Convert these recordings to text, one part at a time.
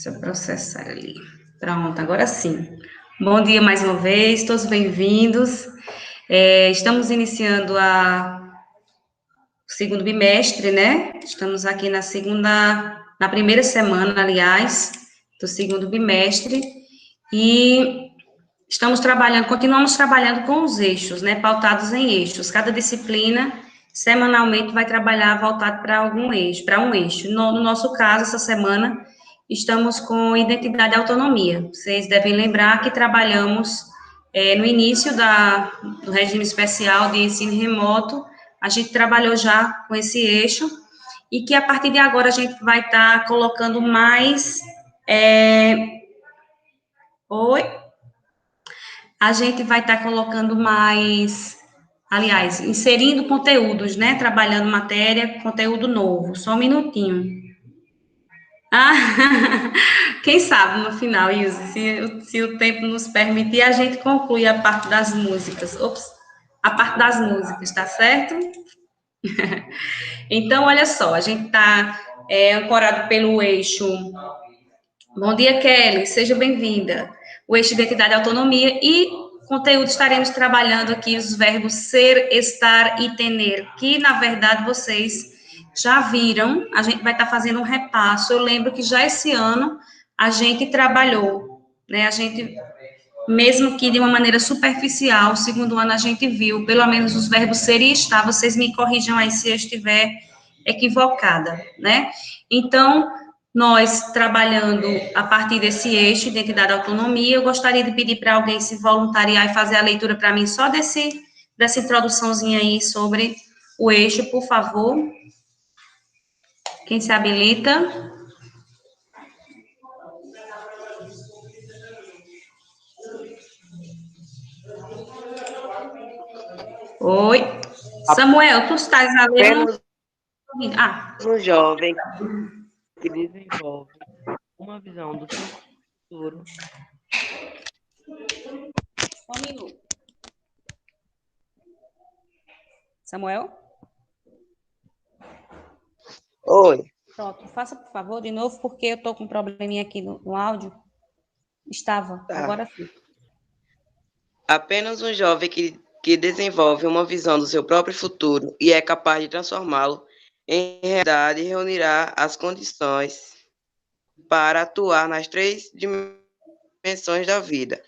Deixa eu processar ali. Pronto, agora sim. Bom dia mais uma vez, todos bem-vindos. Estamos iniciando o segundo bimestre, né? Estamos aqui na primeira semana, aliás, do segundo bimestre, e continuamos trabalhando com os eixos, né? Pautados em eixos. Cada disciplina, semanalmente, vai trabalhar voltado para algum eixo, para um eixo. No nosso caso, essa semana, estamos com identidade e autonomia. Vocês devem lembrar que trabalhamos no início do regime especial de ensino remoto, a gente trabalhou já com esse eixo, e que a partir de agora a gente vai estar colocando mais. Oi? A gente vai estar colocando mais. Aliás, inserindo conteúdos, né? Trabalhando matéria, conteúdo novo. Só um minutinho. Ah, quem sabe no final, Ilse, se o tempo nos permitir, a gente conclui a parte das músicas. Ops, a parte das músicas, tá certo? Então, olha só, a gente está ancorado pelo eixo. Bom dia, Kelly, seja bem-vinda. O eixo identidade e autonomia e conteúdo estaremos trabalhando aqui os verbos ser, estar e tener, que na verdade vocês já viram, a gente vai estar fazendo um repasso. Eu lembro que já esse ano a gente trabalhou, né? A gente, mesmo que de uma maneira superficial, o segundo ano a gente viu, pelo menos os verbos ser e estar, vocês me corrijam aí se eu estiver equivocada, né? Então, nós trabalhando a partir desse eixo, identidade e autonomia, eu gostaria de pedir para alguém se voluntariar e fazer a leitura para mim só dessa introduçãozinha aí sobre o eixo, por favor. Quem se habilita? Oi. Samuel, tu estás a ler? Apenas um jovem que desenvolve uma visão do seu futuro. Só um minuto. Samuel? Oi. Pronto, faça, por favor, de novo, porque eu estou com um probleminha aqui no áudio. Estava, Tá. agora sim. Apenas um jovem que desenvolve uma visão do seu próprio futuro e é capaz de transformá-lo em realidade reunirá as condições para atuar nas três dimensões da vida: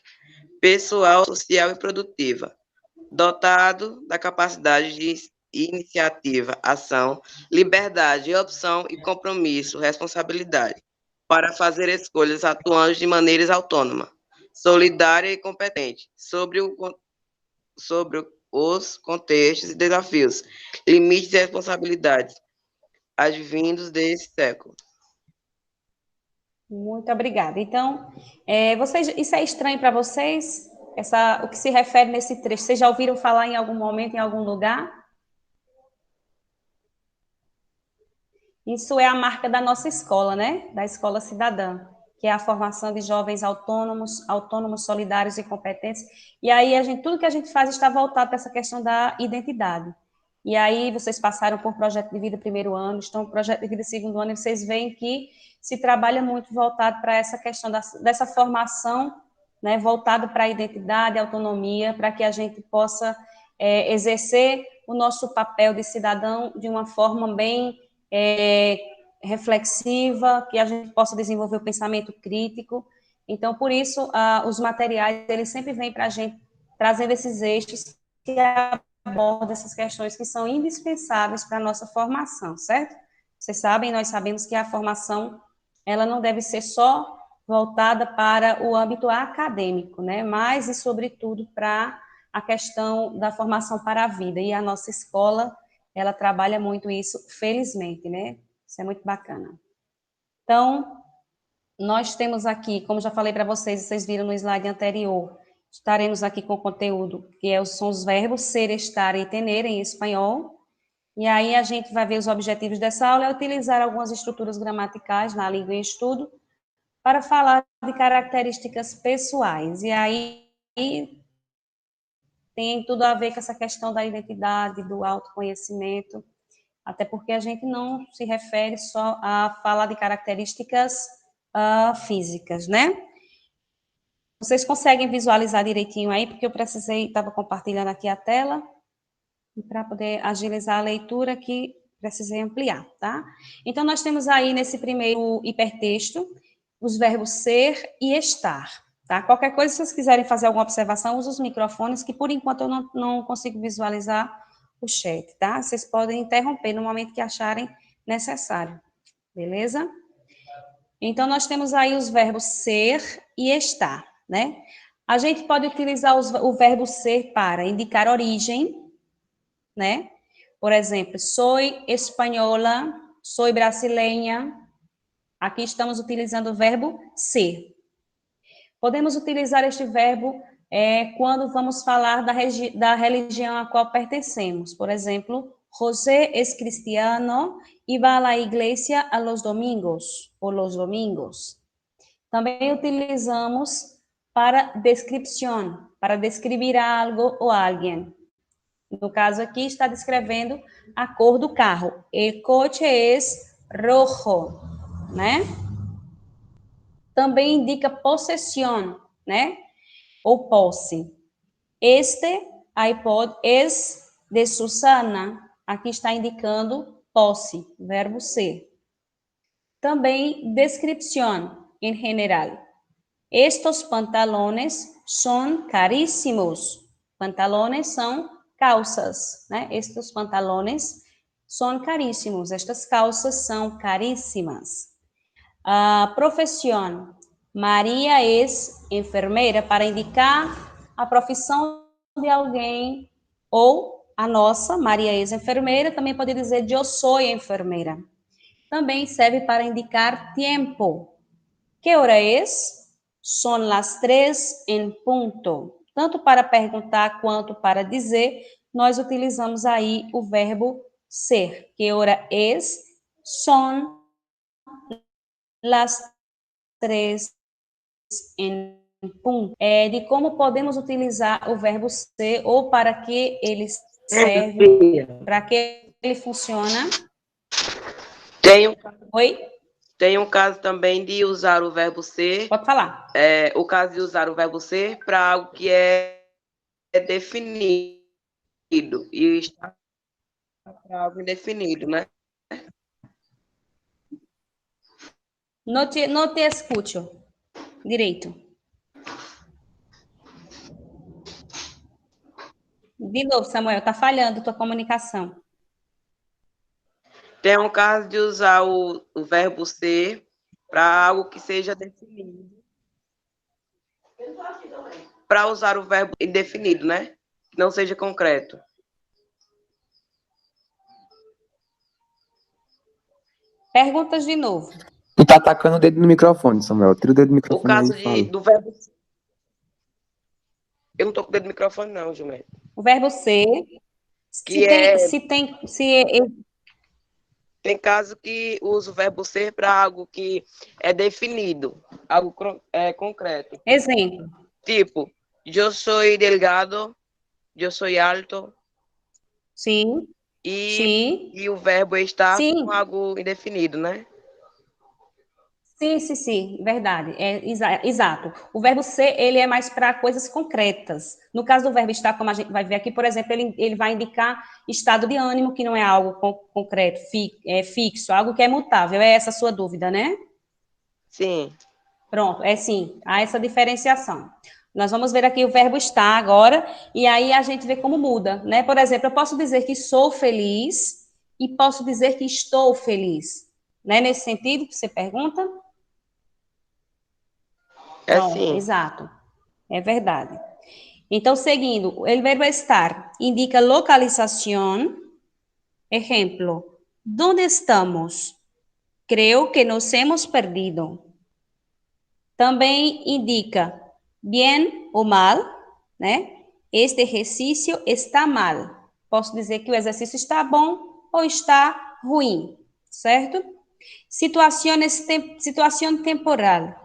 pessoal, social e produtiva, dotado da capacidade de iniciativa, ação, liberdade, opção e compromisso, responsabilidade, para fazer escolhas atuando de maneira autônoma, solidária e competente, sobre os contextos e desafios, limites e responsabilidades advindos desse século. Muito obrigada. Então, isso é estranho para vocês? O que se refere nesse trecho? Vocês já ouviram falar em algum momento, em algum lugar? Isso é a marca da nossa escola, né? Da Escola Cidadã, que é a formação de jovens autônomos, solidários e competentes. E aí, tudo que a gente faz está voltado para essa questão da identidade. E aí, vocês passaram por projeto de vida primeiro ano, estão no projeto de vida segundo ano, e vocês veem que se trabalha muito voltado para essa questão dessa formação, né, voltado para a identidade, autonomia, para que a gente possa exercer o nosso papel de cidadão de uma forma bem reflexiva, que a gente possa desenvolver o pensamento crítico. Então, por isso, os materiais, eles sempre vêm para a gente trazendo esses eixos que abordam essas questões que são indispensáveis para a nossa formação, certo? Vocês sabem, nós sabemos que a formação, ela não deve ser só voltada para o âmbito acadêmico, né? Mas, e sobretudo, para a questão da formação para a vida. E a nossa escola, ela trabalha muito isso, felizmente, né? Isso é muito bacana. Então, nós temos aqui, como já falei para vocês, vocês viram no slide anterior, estaremos aqui com o conteúdo que são os verbos ser, estar e tener em espanhol. E aí a gente vai ver os objetivos dessa aula, é utilizar algumas estruturas gramaticais na língua em estudo para falar de características pessoais. E aí tem tudo a ver com essa questão da identidade, do autoconhecimento, até porque a gente não se refere só a falar de características físicas, né? Vocês conseguem visualizar direitinho aí, porque eu precisei, estava compartilhando aqui a tela, e para poder agilizar a leitura aqui, precisei ampliar, tá? Então, nós temos aí nesse primeiro hipertexto os verbos ser e estar, tá? Qualquer coisa, se vocês quiserem fazer alguma observação, use os microfones, que por enquanto eu não consigo visualizar o chat, tá? Vocês podem interromper no momento que acharem necessário, beleza? Então, nós temos aí os verbos ser e estar, né? A gente pode utilizar o verbo ser para indicar origem, né? Por exemplo, soy espanhola, soy brasileña. Aqui estamos utilizando o verbo ser. Podemos utilizar este verbo quando vamos falar da religião a qual pertencemos. Por exemplo, José es cristiano y va a la iglesia a los domingos, ou los domingos. Também utilizamos para descripción, para descrever algo ou alguém. No caso aqui, está descrevendo a cor do carro. El coche es rojo, né? Também indica possessão, né? Ou posse. Este iPod es de Susana. Aqui está indicando posse, verbo ser. Também descripción, em general. Estos pantalones son carísimos. Pantalones são calças, né? Estes pantalones são caríssimos. Estas calças são caríssimas. Profissão. Maria é enfermeira, para indicar a profissão de alguém, ou a nossa, Maria é enfermeira, também pode dizer eu sou enfermeira. Também serve para indicar tempo. Que hora é? Son las 3 en punto. Tanto para perguntar quanto para dizer, nós utilizamos aí o verbo ser. Que hora es? Son las 3 en punto. De como podemos utilizar o verbo ser ou para que ele serve, para que ele funciona. Oi? Tem um caso também de usar o verbo ser. Pode falar. O caso de usar o verbo ser para algo que é definido e está para algo indefinido, né? Não te escuto direito. De novo, Samuel, está falhando a tua comunicação. Tem um caso de usar o verbo ser para algo que seja definido. Para usar o verbo indefinido, né? Que não seja concreto. Perguntas de novo. Tu tá atacando o dedo no microfone, Samuel. Tira o dedo do microfone. O caso aí, do verbo... Eu não tô com o dedo no microfone, não, Gilberto. O verbo ser... Tem caso que usa o verbo ser para algo que é definido, algo concreto. Exemplo. Tipo, eu sou delgado, eu sou alto. Sim. E o verbo está com algo indefinido, né? Sim, verdade, exato. O verbo ser, ele é mais para coisas concretas. No caso do verbo estar, como a gente vai ver aqui, por exemplo, ele vai indicar estado de ânimo, que não é algo concreto, fixo, algo que é mutável. É essa a sua dúvida, né? Sim. Pronto, sim, há essa diferenciação. Nós vamos ver aqui o verbo estar agora, e aí a gente vê como muda, né? Por exemplo, eu posso dizer que sou feliz e posso dizer que estou feliz. Né? Nesse sentido que você pergunta? Sim. Exato. É verdade. Então, seguindo, o verbo estar indica localização. Ejemplo, ¿dónde estamos? Creo que nos hemos perdido. Também indica bien ou mal, né? Este exercício está mal. Posso dizer que o exercício está bom ou está ruim, certo? Situação temporal.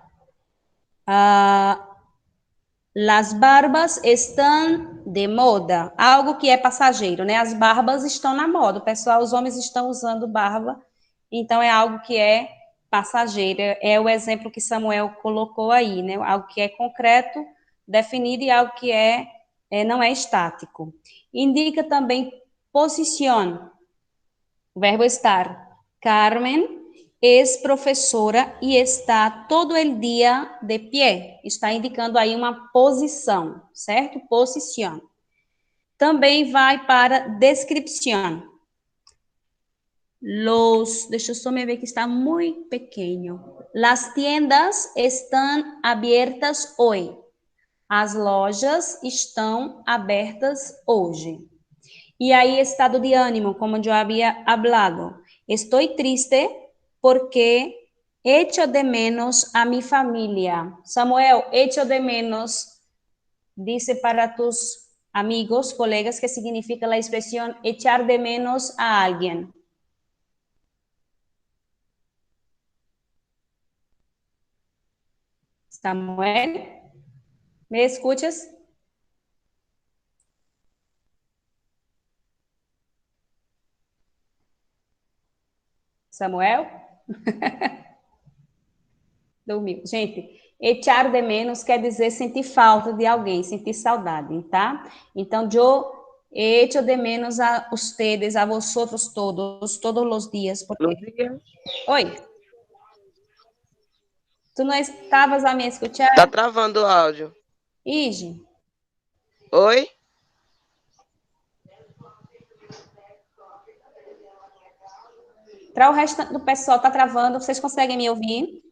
Las barbas estão de moda. Algo que é passageiro, né? As barbas estão na moda. O pessoal, os homens estão usando barba. Então, é algo que é passageira. É o exemplo que Samuel colocou aí, né? Algo que é concreto, definido e algo que não é estático. Indica também posição, o verbo estar. Carmen es professora e está todo el dia de pé. Está indicando aí uma posição, certo? Posição. Também vai para descrição. Deixa eu só me ver que está muito pequeno. Las tiendas estão abertas hoje. As lojas estão abertas hoje. E aí, estado de ânimo, como eu havia hablado. Estou triste porque echo de menos a mi familia. Samuel, echo de menos, dice para tus amigos, colegas, que significa a expressão echar de menos a alguém. Samuel, ¿me escuchas? Samuel? Dormiu. Gente, echar de menos quer dizer sentir falta de alguém, sentir saudade, tá? Então, eu echo de menos a ustedes, a vosotros todos os dias. Porque... Luzia? Oi, tu não estavas a me escuchar? Tá travando o áudio. Ige, Oi? para o restante do pessoal, tá travando, vocês conseguem me ouvir?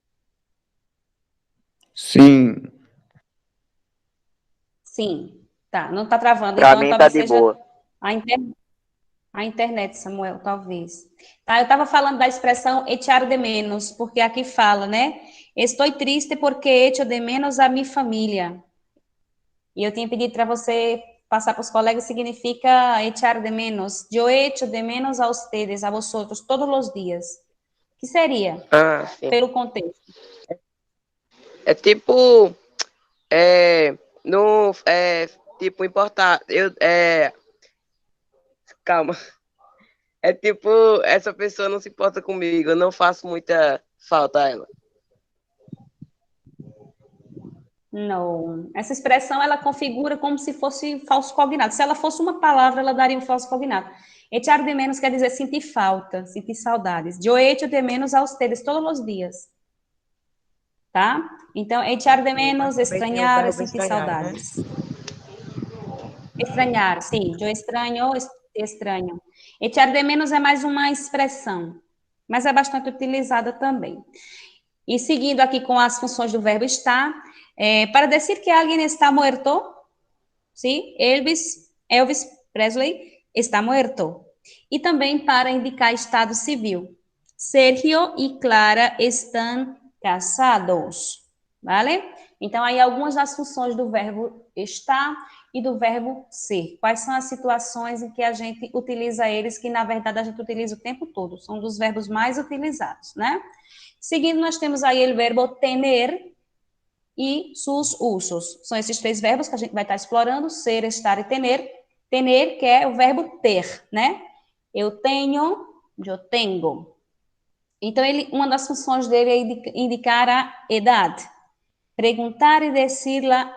Sim, Sim, tá, não tá travando, Pra então mim tá talvez de seja boa. a internet. A internet, Samuel, talvez. Tá, eu estava falando da expressão echar de menos, porque aqui fala, né? Estou triste porque echo de menos a minha família. E eu tinha pedido para você passar para os colegas, significa echar de menos. Eu echo de menos a ustedes, a vosotros, todos os dias. Que seria, Ah, sim. pelo contexto? É tipo. É. No. É. Tipo, importar. Calma. É tipo, essa pessoa não se importa comigo, eu não faço muita falta a ela. Não. Essa expressão, ela configura como se fosse falso cognado. Se ela fosse uma palavra, ela daria um falso cognado. Echar de menos quer dizer sentir falta, sentir saudades. Eu echo de menos a ustedes todos os dias. Tá? Então, echar de menos, Também tem o estranhar, verbo sentir estranhar, né? saudades. Estranhar, sim. Eu estranho. Echar de menos é mais uma expressão, mas é bastante utilizada também. E seguindo aqui com as funções do verbo estar, para dizer que alguém está muerto, ¿sí? Elvis Presley está muerto. E também para indicar estado civil. Sergio e Clara estão casados, vale? Então, aí algumas das funções do verbo estar e do verbo ser. Quais são as situações em que a gente utiliza eles, que na verdade a gente utiliza o tempo todo, são dos verbos mais utilizados, né? Seguindo, nós temos aí o verbo tener e seus usos. São esses três verbos que a gente vai estar explorando, ser, estar e tener. Tener, que é o verbo ter, né? Eu tenho, eu tenho. Então, uma das funções dele é indicar a idade. Perguntar e dizer a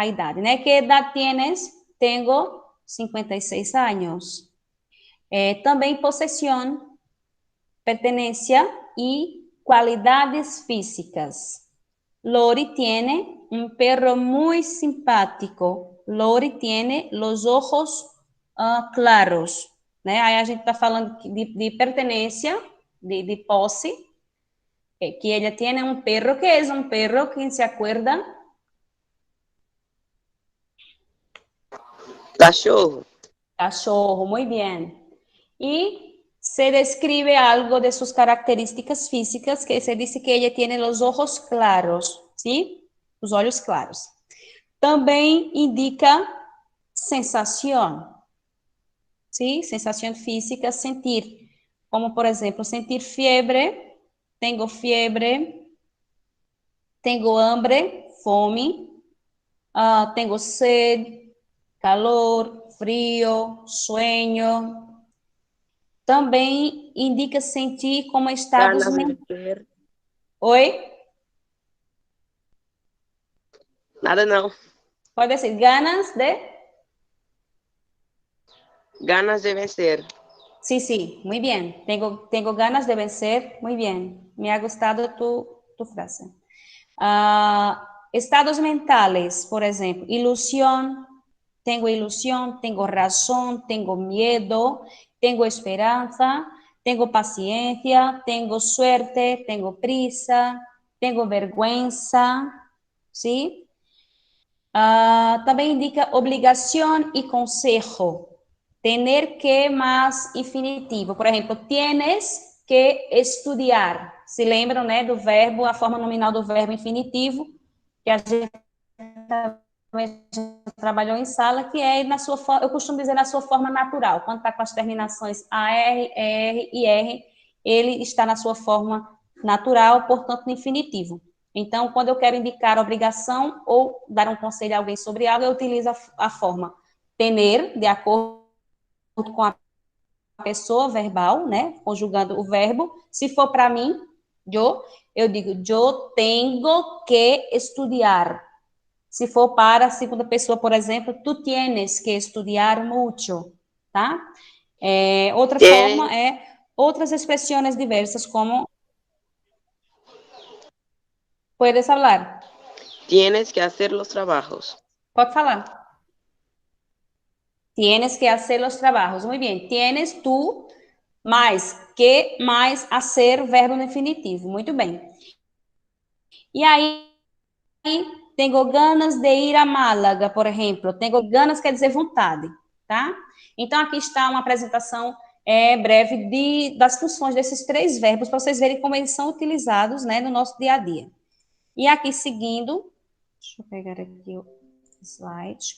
idade, né? Que idade tienes? Tenho 56 anos. Também possessão, pertenencia e qualidades físicas. Lori tiene un perro muy simpático. Lori tiene los ojos claros. Né? Aí a gente está falando de pertenência, de posse, que ela tem um perro. Que é um perro? Quem se acuerda? Cachorro. Cachorro, muy bien. Y se describe algo de sus características físicas, que se dice que ella tiene los ojos claros, ¿sí? Os olhos claros. Também indica sensação, ¿sí? Sensação física, sentir. Como, por exemplo, sentir fiebre, tenho fiebre, tenho hambre, fome, tenho sed, calor, frio, sueño. Também indica sentir como estados Ganas de mentais. vencer. Oi? Nada não. Pode ser ganas de... Ganas de vencer. Sí, sí, muy bien. Tengo ganas de vencer. Muy bien. Me ha gustado tu frase. Estados mentales, por ejemplo, ilusión. Tengo razón, tengo miedo, tengo esperanza, tengo paciencia, tengo suerte, tengo prisa, tengo vergüenza, ¿sí? Também indica obrigação e consejo. Tener que mais infinitivo. Por exemplo, tienes que estudar. Se lembram, né, do verbo, a forma nominal do verbo infinitivo, que a gente trabalhou em sala, que é na sua forma, eu costumo dizer na sua forma natural. Quando está com as terminações AR, ER e R, ele está na sua forma natural, portanto, no infinitivo. Então, quando eu quero indicar obrigação ou dar um conselho a alguém sobre algo, eu utilizo a forma tener, de acordo com a pessoa verbal, né, conjugando o verbo. Se for para mim, eu digo, yo tengo que estudiar. Se for para a segunda pessoa, por exemplo, tu tienes que estudiar mucho, tá? Outra forma é outras expressões diversas, como puedes hablar. Tienes que hacer los trabajos. Pode falar. Tienes que hacer los trabajos. Muy bien. Tienes tú mais que mais hacer verbo no infinitivo. Muito bem. E aí, tenho ganas de ir a Málaga, por exemplo. Tenho ganas quer dizer vontade, tá? Então, aqui está uma apresentação breve das funções desses três verbos, para vocês verem como eles são utilizados, né, no nosso dia a dia. E aqui, seguindo, deixa eu pegar aqui o slide.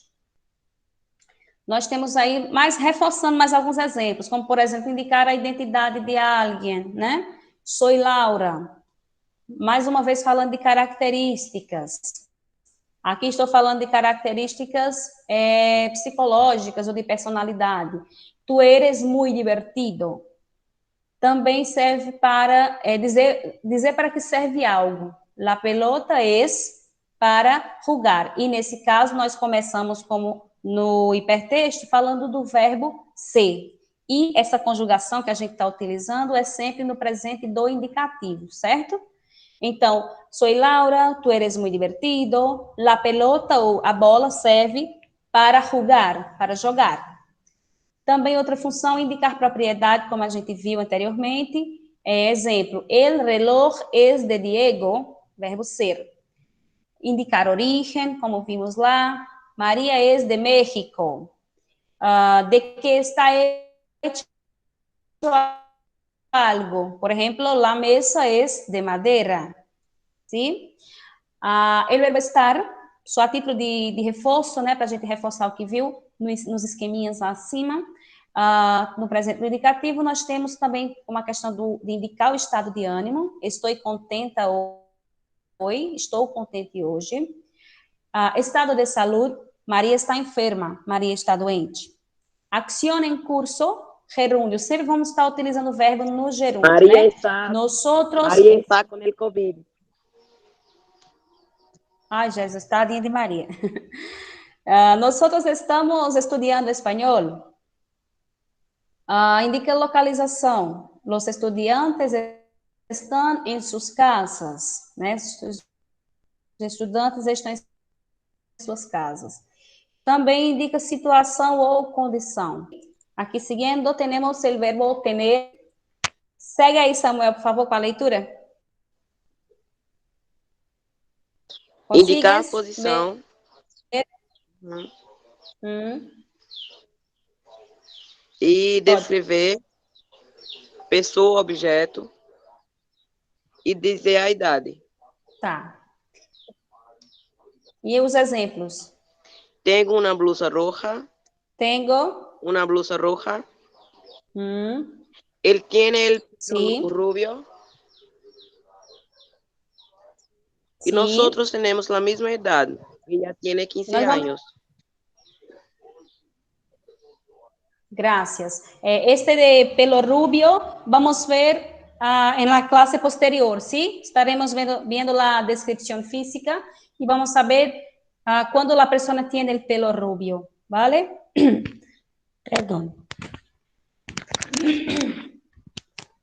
Nós temos aí, reforçando mais alguns exemplos, como, por exemplo, indicar a identidade de alguém, né? Sou Laura. Mais uma vez falando de características. Aqui estou falando de características psicológicas ou de personalidade. Tu eres muy divertido. Também serve para dizer para que serve algo. La pelota es para jugar. E nesse caso, nós começamos como no hipertexto, falando do verbo ser. E essa conjugação que a gente está utilizando é sempre no presente do indicativo, certo? Então, soy Laura, tu eres muy divertido. La pelota ou a bola serve para jugar, para jogar. Também outra função, indicar propriedade, como a gente viu anteriormente. Exemplo, el reloj es de Diego, verbo ser. Indicar origem, como vimos lá. María es de México. ¿De qué está hecho algo? Por ejemplo, la mesa es de madera. ¿Sí? El verbo estar, só a título de reforço, né, para a gente reforçar o que viu nos esqueminhas lá acima. No presente no indicativo, nós temos também uma questão de indicar o estado de ânimo. Estou contenta hoje, estou contente hoje. Estado de saúde, Maria está enferma, Maria está doente. Ação em curso, gerúndio. Sempre vamos estar utilizando o verbo no gerúndio, María né? María está con el COVID. Ai, Jesus, tadinha de Maria. Nosotros estamos estudando espanhol. Indica localização. Los estudiantes estão em suas casas, né? Os estudantes estão em suas casas. Também indica situação ou condição. Aqui seguindo, temos o verbo tener. Segue aí, Samuel, por favor, com a leitura. Indicar a posição. E descrever pessoa, objeto e dizer a idade. Tá. E os exemplos? Tengo una blusa roja. Tengo. Una blusa roja. Él tiene el pelo rubio. Y nosotros tenemos la misma edad. Ella tiene 15 años. Gracias. Este de pelo rubio, vamos ver en la clase posterior, ¿sí? Estaremos viendo la descripción física y vamos a ver cuando la persona tiene el pelo rubio, ¿vale? Perdão.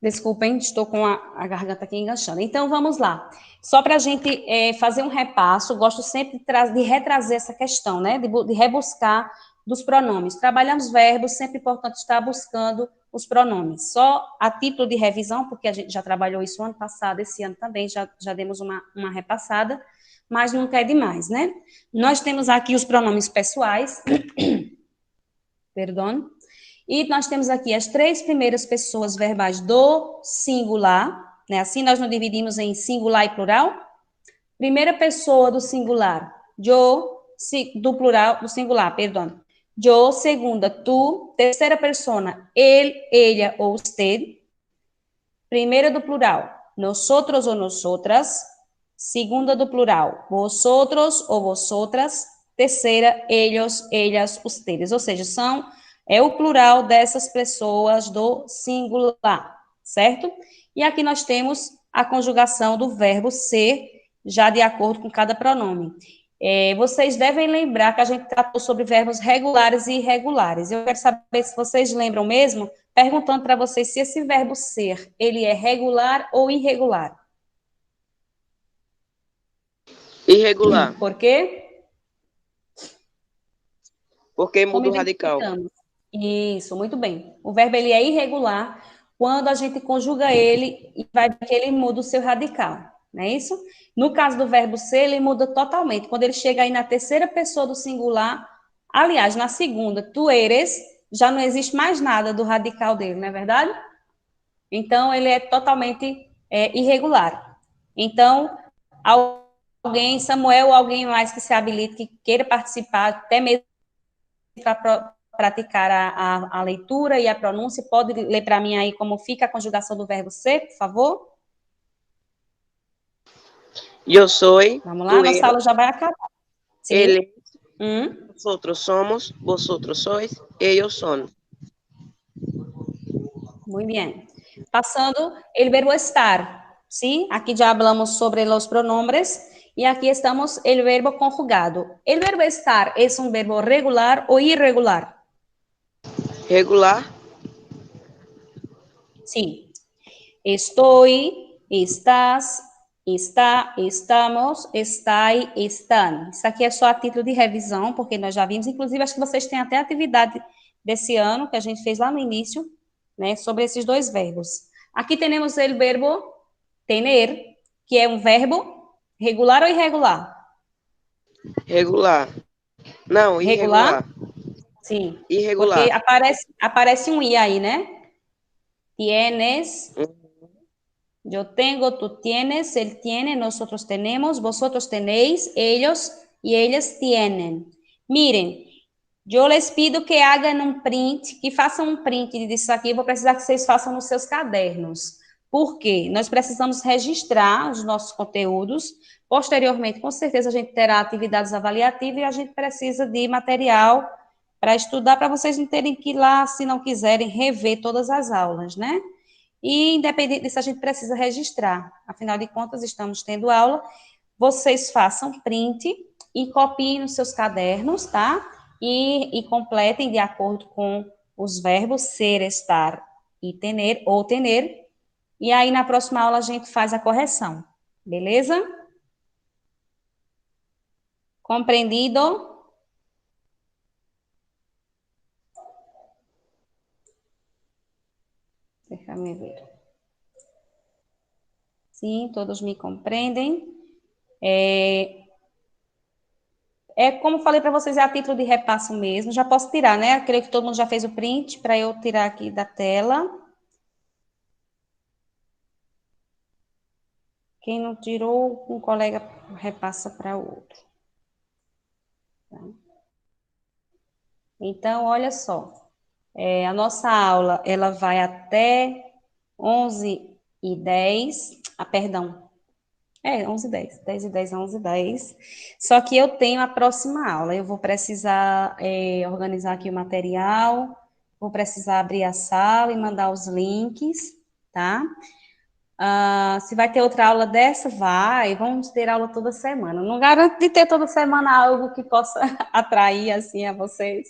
Desculpem, estou com a garganta aqui enganchando. Então, vamos lá. Só para a gente fazer um repasso, gosto sempre de retrazer essa questão, né? De rebuscar dos pronomes. Trabalhando os verbos, sempre é importante estar buscando os pronomes. Só a título de revisão, porque a gente já trabalhou isso ano passado, esse ano também já demos uma repassada, mas nunca é demais, né? Nós temos aqui os pronomes pessoais, perdão, e nós temos aqui as 3 primeiras pessoas verbais do singular, né? Assim nós não dividimos em singular e plural. Primeira pessoa do singular, yo, do plural, do singular, perdão. Yo, segunda, tu, terceira persona, él, ella ou usted. Primeira do plural, nosotros ou nosotras. Segunda do plural, vosotros ou vosotras. Terceira, ellos, ellas, ustedes. Ou seja, é o plural dessas pessoas do singular, certo? E aqui nós temos a conjugação do verbo ser, já de acordo com cada pronome. Vocês devem lembrar que a gente tratou sobre verbos regulares e irregulares. Eu quero saber se vocês lembram mesmo, perguntando para vocês se esse verbo ser, ele é regular ou irregular. Irregular. Por quê? Porque muda o radical. Isso, muito bem. O verbo ele é irregular quando a gente conjuga ele e vai ver que ele muda o seu radical, não é isso? No caso do verbo ser, ele muda totalmente. Quando ele chega aí na terceira pessoa do singular, aliás, na segunda, tu eres, já não existe mais nada do radical dele, não é verdade? Então, ele é totalmente irregular. Então, alguém, Samuel ou alguém mais que se habilite, que queira participar, até mesmo para praticar a leitura e a pronúncia, pode ler para mim aí como fica a conjugação do verbo ser, por favor? Eu sou. Vamos lá, nossa aula já vai acabar. Sim. Ele. Nosotros somos, vosotros sois, ellos son. Muy bien. Pasando el verbo estar, ¿sí? Aquí ya hablamos sobre los pronombres y aquí estamos el verbo conjugado. ¿El verbo estar es un verbo regular o irregular? Regular. Sí. Estoy, estás, está, estamos, estai, estão. Isso aqui é só a título de revisão, porque nós já vimos, inclusive acho que vocês têm até a atividade desse ano, que a gente fez lá no início, né, sobre esses 2 verbos. Aqui temos o verbo tener, que é um verbo regular ou irregular? Regular. Não, irregular. Sim. Irregular. Porque aparece um i aí, né? Tienes, yo tengo, tú tienes, él tiene, nosotros tenemos, vosotros tenéis, ellos y ellas tienen. Miren, eu les pido que hagan um print, que façam um print disso aqui, eu vou precisar que vocês façam nos seus cadernos. Por quê? Nós precisamos registrar os nossos conteúdos, posteriormente, com certeza, a gente terá atividades avaliativas e a gente precisa de material para estudar, para vocês não terem que ir lá, se não quiserem, rever todas as aulas, né? E, independente disso, a gente precisa registrar. Afinal de contas, estamos tendo aula. Vocês façam print e copiem nos seus cadernos, tá? E completem de acordo com os verbos ser, estar e tener, ou tener. E aí, na próxima aula, a gente faz a correção. Beleza? Compreendido? Deixa-me ver. Sim, todos me compreendem. Como falei para vocês, é a título de repasso mesmo. Já posso tirar, né? Eu creio que todo mundo já fez o print para eu tirar aqui da tela. Quem não tirou, um colega repassa para o outro. Tá? Então, olha só. A nossa aula, ela vai até 11h10. Perdão. 11h10. 10h10 a 11h10. Só que eu tenho a próxima aula. Eu vou precisar organizar aqui o material vou precisar abrir a sala e mandar os links, tá? Se vai ter outra aula dessa, vamos ter aula toda semana. Não garanto de ter toda semana algo que possa atrair, assim, a vocês,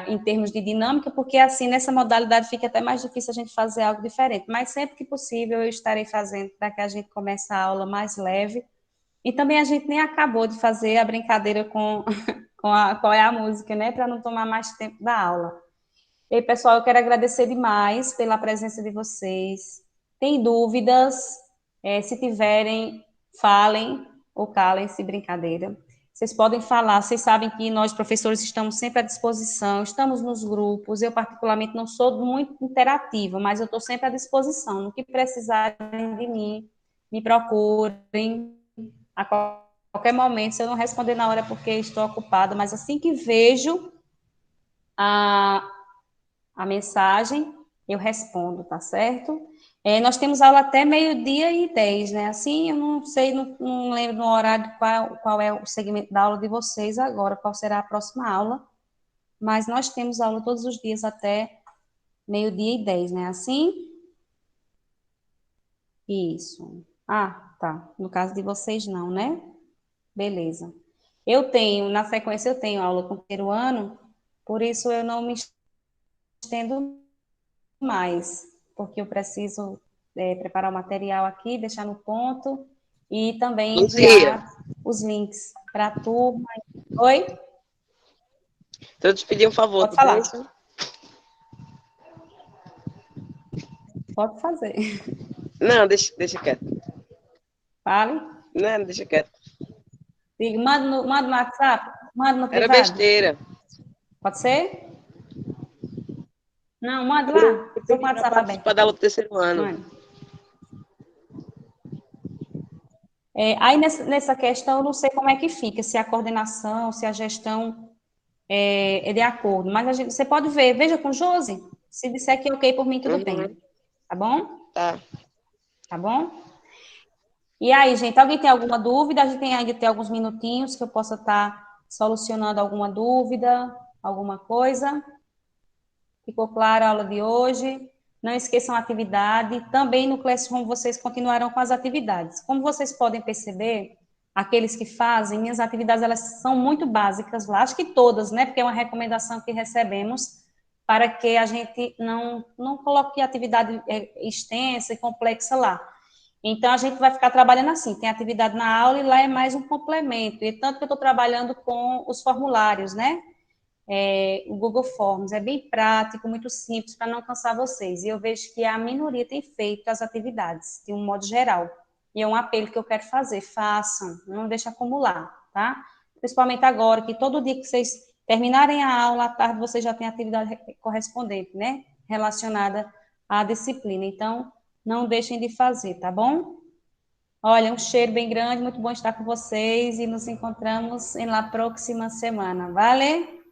em termos de dinâmica, porque, assim, nessa modalidade fica até mais difícil a gente fazer algo diferente, mas sempre que possível eu estarei fazendo para que a gente comece a aula mais leve. E também a gente nem acabou de fazer a brincadeira com, qual é a música, né, para não tomar mais tempo da aula. E aí, pessoal, eu quero agradecer demais pela presença de vocês. Tem dúvidas? Se tiverem, falem ou calem-se, brincadeira. Vocês podem falar, vocês sabem que nós, professores, estamos sempre à disposição, estamos nos grupos. Eu, particularmente, não sou muito interativa, mas eu estou sempre à disposição. No que precisarem de mim, me procurem a qualquer momento. Se eu não responder na hora é porque estou ocupada, mas assim que vejo a mensagem, eu respondo, tá certo? Nós temos aula até 12:10, né? Assim, eu não sei, não lembro no horário qual é o segmento da aula de vocês agora, qual será a próxima aula, mas nós temos aula todos os dias até 12:10, né? Assim? Isso. Tá. No caso de vocês, não, né? Beleza. Na sequência, eu tenho aula com o primeiro ano, por isso eu não me estendo mais, porque eu preciso preparar o material aqui, deixar no ponto e também Luzia, enviar os links para a turma. Oi? se eu te pedir um favor, Pode tu falar. deixa? Pode fazer. Não, deixa quieto. Fale. Não, deixa quieto. Diga, manda no WhatsApp, manda no Era privado. besteira. Pode ser? Não, manda Eu lá. Estou com o pedi para WhatsApp aberto participar da aqui. aula do terceiro ano. Mande. Aí, nessa questão, eu não sei como é que fica, se a coordenação, se a gestão é de acordo. Mas você pode ver, veja com Josi. Se disser que é ok por mim, tudo Uhum, bem. Tá bom? tá. Tá bom? E aí, gente, alguém tem alguma dúvida? A gente ainda tem alguns minutinhos que eu possa estar solucionando alguma dúvida, alguma coisa. Ficou clara a aula de hoje? Não esqueçam a atividade. Também no Classroom vocês continuarão com as atividades. Como vocês podem perceber, aqueles que fazem, minhas atividades elas são muito básicas lá, acho que todas, né? Porque é uma recomendação que recebemos para que a gente não coloque atividade extensa e complexa lá. Então, a gente vai ficar trabalhando assim, tem atividade na aula e lá é mais um complemento. E tanto que eu estou trabalhando com os formulários, né? O Google Forms é bem prático, muito simples, para não cansar vocês. E eu vejo que a minoria tem feito as atividades, de um modo geral. E é um apelo que eu quero fazer, façam, não deixe acumular, tá? Principalmente agora, que todo dia que vocês terminarem a aula, à tarde vocês já têm atividade correspondente, né? Relacionada à disciplina. Então, não deixem de fazer, tá bom? Olha, um cheiro bem grande, muito bom estar com vocês e nos encontramos na próxima semana. Vale?